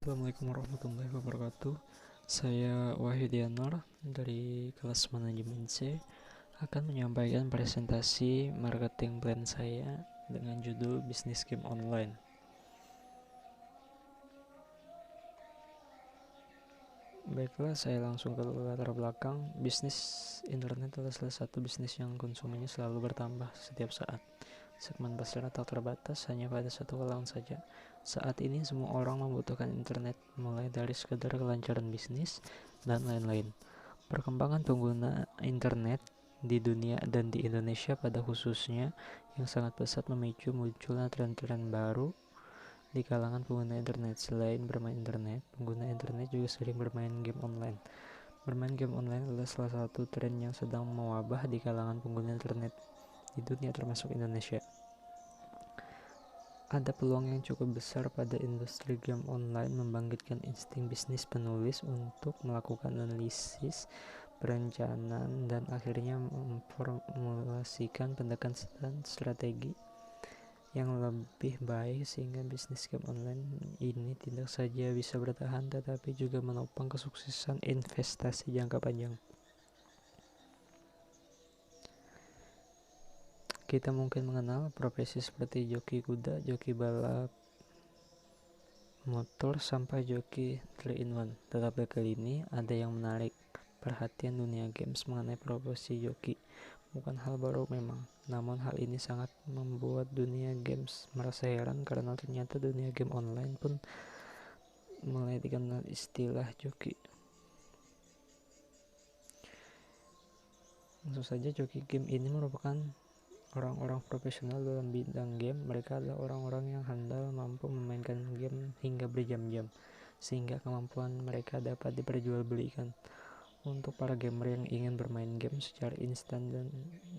Assalamualaikum warahmatullahi wabarakatuh. Saya Wahyu Dianor dari kelas manajemen C akan menyampaikan presentasi marketing plan saya dengan judul bisnis game online. Baiklah, saya langsung ke latar belakang. Bisnis internet adalah salah satu bisnis yang konsumennya selalu bertambah setiap saat. Segmen pasar tak terbatas hanya pada satu kalangan saja. Saat ini semua orang membutuhkan internet, mulai dari sekedar kelancaran bisnis dan lain-lain. Perkembangan pengguna internet di dunia dan di Indonesia pada khususnya yang sangat pesat memicu munculnya tren-tren baru di kalangan pengguna internet. Selain bermain internet, pengguna internet juga sering bermain game online. Bermain game online adalah salah satu tren yang sedang mewabah di kalangan pengguna internet di dunia termasuk Indonesia. Ada peluang yang cukup besar pada industri game online membangkitkan insting bisnis penulis untuk melakukan analisis, perencanaan, dan akhirnya memformulasikan pendekatan strategi yang lebih baik sehingga bisnis game online ini tidak saja bisa bertahan tetapi juga menopang kesuksesan investasi jangka panjang. Kita mungkin mengenal profesi seperti joki kuda, joki balap motor, sampai joki 3-in-1. Tetapi kali ini ada yang menarik perhatian dunia games mengenai profesi joki. Bukan hal baru memang, namun hal ini sangat membuat dunia games merasa heran karena ternyata dunia game online pun mulai dikenal istilah joki. Langsung saja, joki game ini merupakan orang-orang profesional dalam bidang game. Mereka adalah orang-orang yang handal, mampu memainkan game hingga berjam-jam, sehingga kemampuan mereka dapat diperjualbelikan. Untuk para gamer yang ingin bermain game secara instan dan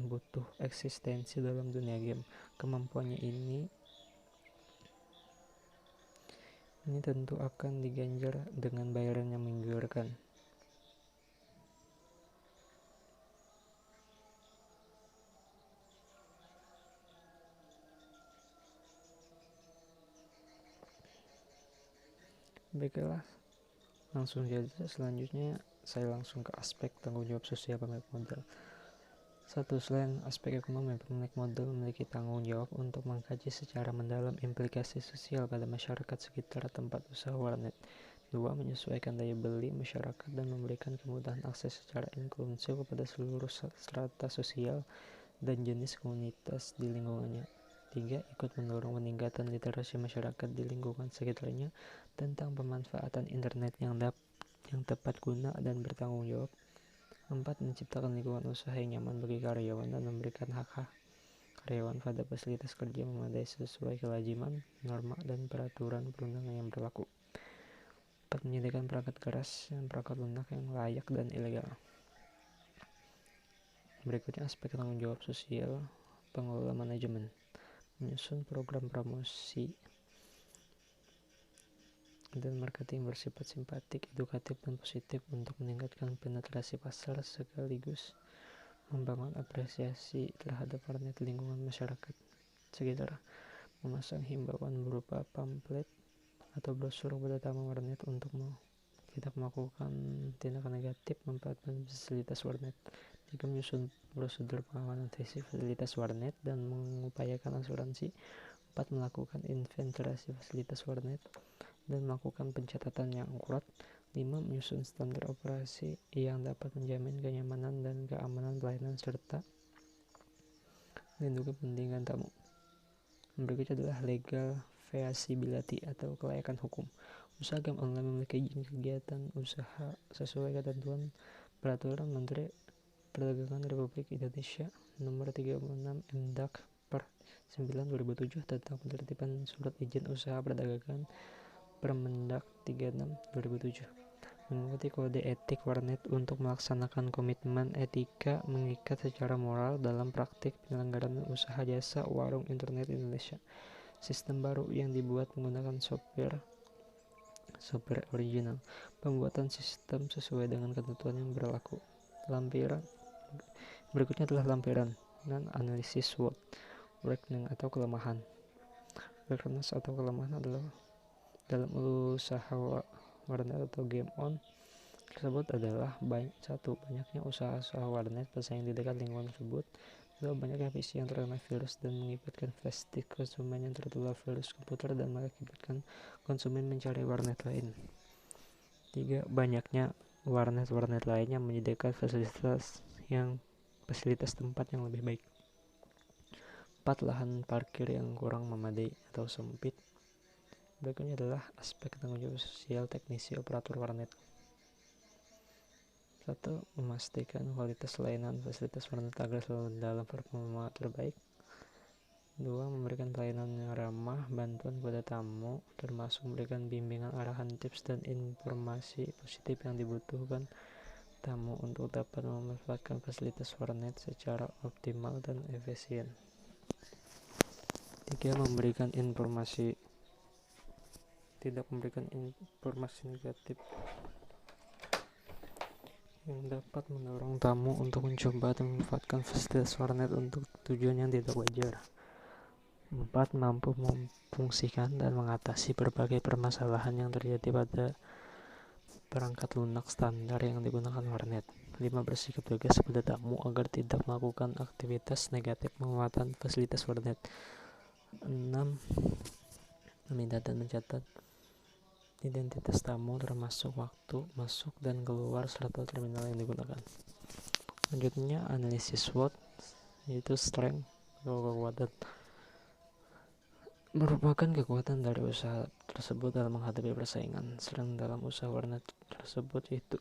butuh eksistensi dalam dunia game, kemampuannya ini tentu akan diganjar dengan bayaran yang menggiurkan. Baiklah, langsung saja. Selanjutnya saya langsung ke aspek tanggung jawab sosial pemilik modal. Satu, selain aspek ekonomi, pemilik modal memiliki tanggung jawab untuk mengkaji secara mendalam implikasi sosial pada masyarakat sekitar tempat usaha warnet. Dua, menyesuaikan daya beli masyarakat dan memberikan kemudahan akses secara inklusif kepada seluruh strata sosial dan jenis komunitas di lingkungannya. Tiga, ikut mendorong peningkatan literasi masyarakat di lingkungan sekitarnya tentang pemanfaatan internet yang tepat guna dan bertanggung jawab. 4. Menciptakan lingkungan usaha yang nyaman bagi karyawan dan memberikan hak karyawan pada fasilitas kerja memadai sesuai kelaziman, norma, dan peraturan perundangan yang berlaku. 4. Menyediakan perangkat keras dan perangkat lunak yang layak dan ilegal. Berikutnya aspek tanggung jawab sosial pengelola manajemen. Menyusun program promosi dan marketing bersifat simpatik, edukatif, dan positif untuk meningkatkan penetrasi pasar sekaligus membangun apresiasi terhadap warnet lingkungan masyarakat sekitar. Memasang himbauan berupa pamflet atau brosur pada tamu warnet untuk tidak melakukan tindakan negatif memanfaatkan fasilitas warnet. 3. Menyusun prosedur pengamanan fasilitas warnet dan mengupayakan asuransi. 4. Melakukan inventarisasi fasilitas warnet dan melakukan pencatatan yang akurat. 5. Menyusun standar operasi yang dapat menjamin kenyamanan dan keamanan pelayanan serta melindungi kepentingan tamu. Berikutnya adalah legal feasibility atau kelayakan hukum. Usaha game online memiliki izin kegiatan usaha sesuai ketentuan Peraturan Menteri Perdagangan Republik Indonesia Nomor 36 Mendak per 9/2007 tentang penertiban surat izin usaha perdagangan Permendak 36/2007. Mengikuti kode etik warnet untuk melaksanakan komitmen etika mengikat secara moral dalam praktik penyelenggaraan usaha jasa warung internet Indonesia. Sistem baru yang dibuat menggunakan software original. Pembuatan sistem sesuai dengan ketentuan yang berlaku. Berikutnya adalah lampiran dan analisis SWOT, weakness atau kelemahan. Weakness atau kelemahan adalah dalam usaha warnet atau game on tersebut adalah banyaknya usaha warnet bersaing di dekat lingkungan tersebut. 2. Banyaknya PC yang terkena virus dan mengakibatkan flash disk konsumen yang tertular virus komputer dan mengakibatkan konsumen mencari warnet lain. 3. Banyaknya warnet lain yang menyediakan fasilitas tempat yang lebih baik. 4. Lahan parkir yang kurang memadai atau sempit. Berikutnya adalah aspek tanggung jawab sosial teknisi operator warnet. 1. Memastikan kualitas layanan fasilitas warnet agar selalu dalam performa terbaik. 2. Memberikan pelayanan yang ramah, bantuan kepada tamu, termasuk memberikan bimbingan, arahan, tips, dan informasi positif yang dibutuhkan tamu untuk dapat memanfaatkan fasilitas warnet secara optimal dan efisien. 3. Tidak memberikan informasi negatif yang dapat mendorong tamu untuk mencoba dan memanfaatkan fasilitas warnet untuk tujuan yang tidak wajar. 4. Mampu memfungsikan dan mengatasi berbagai permasalahan yang terjadi pada perangkat lunak standar yang digunakan warnet. 5. Bersikap tegas pada tamu agar tidak melakukan aktivitas negatif memanfaatkan fasilitas warnet. 6. Meminta dan mencatat identitas tamu termasuk waktu masuk dan keluar serta terminal yang digunakan. Selanjutnya analisis SWOT, yaitu strength atau kekuatan, merupakan kekuatan dari usaha tersebut dalam menghadapi persaingan. Strength dalam usaha warnet tersebut yaitu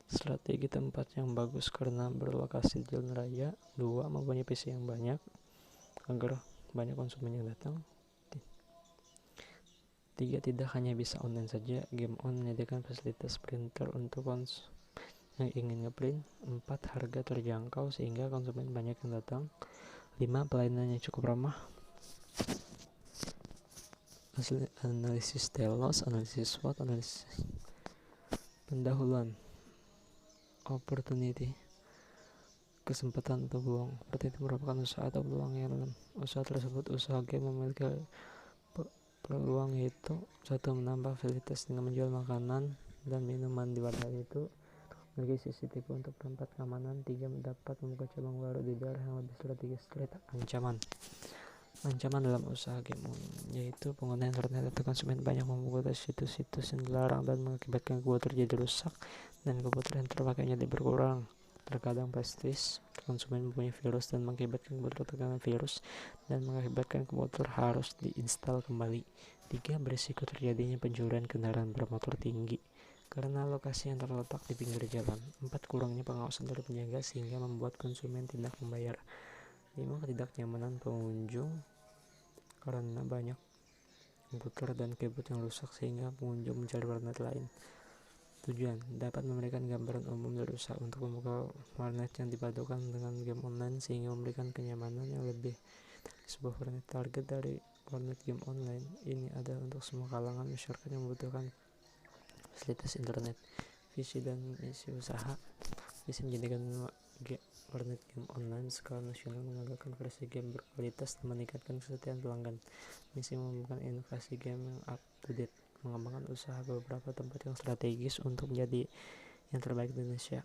strategi tempat yang bagus karena berlokasi di jalan raya. 2. Mempunyai PC yang banyak agar banyak konsumen yang datang. 3. Tidak hanya bisa online saja, game on menyediakan fasilitas printer untuk konsumen yang ingin ngeprint. 4. Harga terjangkau sehingga konsumen banyak yang datang. 5. Pelayanannya cukup ramah. Analisis telos, analisis SWOT, analisis pendahuluan, opportunity, kesempatan atau peluang. Opportunity merupakan usaha atau peluang yang dalam usaha tersebut. Usaha game memiliki peluang yaitu 1. Menambah fasilitas dengan menjual makanan dan minuman di wadah itu, memiliki CCTV untuk perempat keamanan. 3. Dapat membuka cabang baru di daerah yang lebih strategis. Ancaman dalam usaha game on, yaitu pengguna internet atau konsumen banyak membuka situs-situs yang dilarang dan mengakibatkan komputer jadi rusak dan komputer yang terpakai jadi berkurang. Terkadang prestis konsumen mempunyai virus dan mengakibatkan komputer terkena virus dan mengakibatkan komputer harus diinstal kembali. 3. Berisiko terjadinya pencurian kendaraan bermotor tinggi karena lokasi yang terletak di pinggir jalan. 4. Kurangnya pengawasan dari penjaga sehingga membuat konsumen tidak membayar. 5. Ketidaknyamanan pengunjung karena banyak komputer dan keyboard yang rusak sehingga pengunjung mencari warnet lain. Tujuan dapat memberikan gambaran umum dari usaha untuk membuka warnet yang dipadukan dengan game online sehingga memberikan kenyamanan yang lebih dari sebuah warnet. Target dari warnet game online ini adalah untuk semua kalangan masyarakat yang membutuhkan fasilitas internet. Visi dan misi usaha: visi menjadikan warnet game online skala nasional, mengembangkan versi game berkualitas dan meningkatkan kesetiaan pelanggan. Misi: mengembangkan inovasi game yang up to date, mengembangkan usaha beberapa tempat yang strategis untuk menjadi yang terbaik di Indonesia.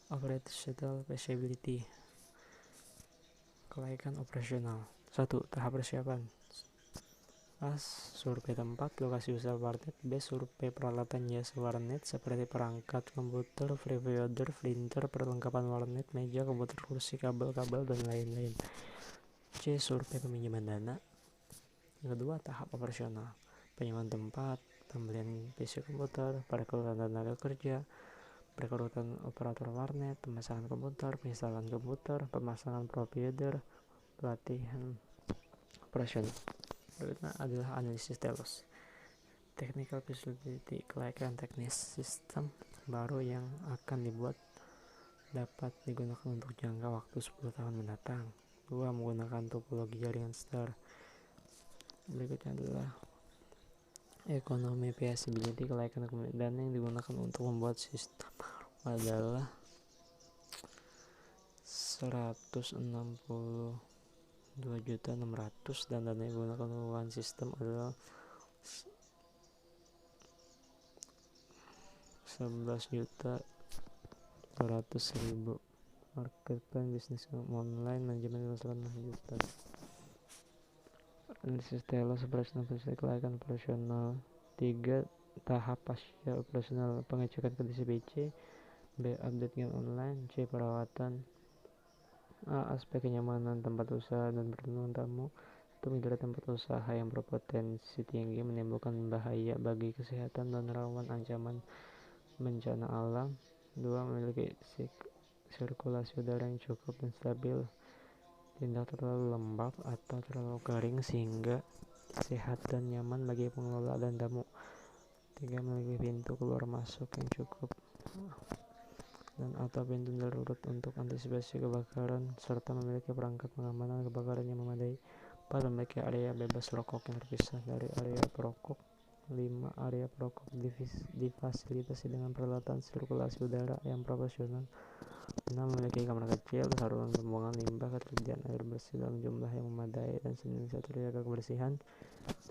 Operational feasibility, kelayakan operasional. 1. Tahap persiapan. A. Survei tempat, lokasi usaha warnet. B. Survei peralatan jasa warnet seperti perangkat komputer, preloader, printer, perlengkapan warnet, meja, komputer, kursi, kabel-kabel, dan lain-lain. C. Survei peminjaman dana. Yang kedua, tahap operasional. Penyewaan tempat, pembelian PC komputer, perekrutan tenaga kerja, perekrutan operator warnet, pemasangan komputer, penginstalan komputer, pemasangan provider, pelatihan operasional. Berikutnya adalah analisis telos. Technical feasibility, kelayakan teknis sistem baru yang akan dibuat dapat digunakan untuk jangka waktu 10 tahun mendatang. 2. Menggunakan topologi jaringan standar. Berikutnya adalah ekonomi feasibility, kelayakan dana yang digunakan untuk membuat sistem adalah 162.600.000 dan dana yang digunakan untuk membangun sistem adalah 11.200.000. Market plan bisnis online manajemen 106 juta. Analisis telos operasional kelayakan operasional 3 tahap pasca operasional, pengecekan kondisi BC, B update game online, C perawatan, A aspek kenyamanan tempat usaha dan perlindungan tamu. Untuk menghindari tempat usaha yang berpotensi tinggi menimbulkan bahaya bagi kesehatan dan rawan ancaman bencana alam. 2. Memiliki sirkulasi udara yang cukup dan stabil, tidak terlalu lembab atau terlalu kering sehingga sehat dan nyaman bagi pengelola dan tamu. 3. Memiliki pintu keluar masuk yang cukup dan atau pintu darurat untuk antisipasi kebakaran, serta memiliki perangkat pengamanan kebakaran yang memadai. 4. Memiliki area bebas rokok yang terpisah dari area perokok. 5. Area perokok difasilitasi dengan peralatan sirkulasi udara yang profesional. 6. Memiliki kamar kecil, saluran pembuangan limbah, ketersediaan air bersih dalam jumlah yang memadai dan senantiasa terjaga kebersihan.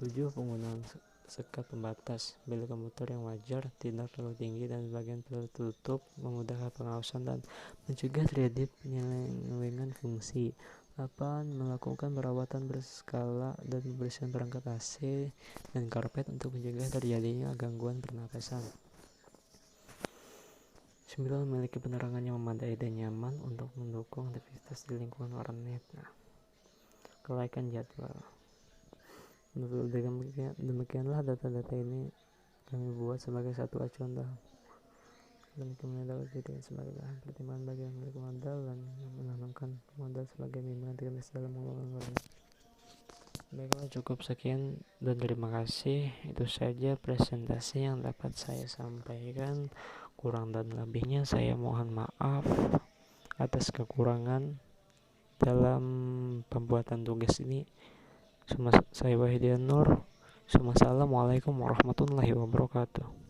7. Penggunaan sekat pembatas bel komputer yang wajar, tidak terlalu tinggi dan bagian tertutup, memudahkan pengawasan dan mencegah terjadi penyelewengan fungsi. 8. Melakukan perawatan berskala dan pembersihan perangkat AC dan karpet untuk mencegah terjadinya gangguan pernapasan. 9. Memiliki penerangan yang memadai dan nyaman untuk mendukung aktivitas di lingkungan warnet. Kelayakan jadwal. Demikianlah data-data ini kami buat sebagai satu acuan demikian dapat dijadikan sebagai bahan pertimbangan bagi yang memiliki modal dan yang menanamkan modal sebagai bimbingan teknis dalam mengelola warnet. Baiklah, cukup sekian dan terima kasih. Itu saja presentasi yang dapat saya sampaikan. Kurang dan lebihnya saya mohon maaf atas kekurangan dalam pembuatan tugas ini. Saya Wahidian Nur. Assalamualaikum warahmatullahi wabarakatuh.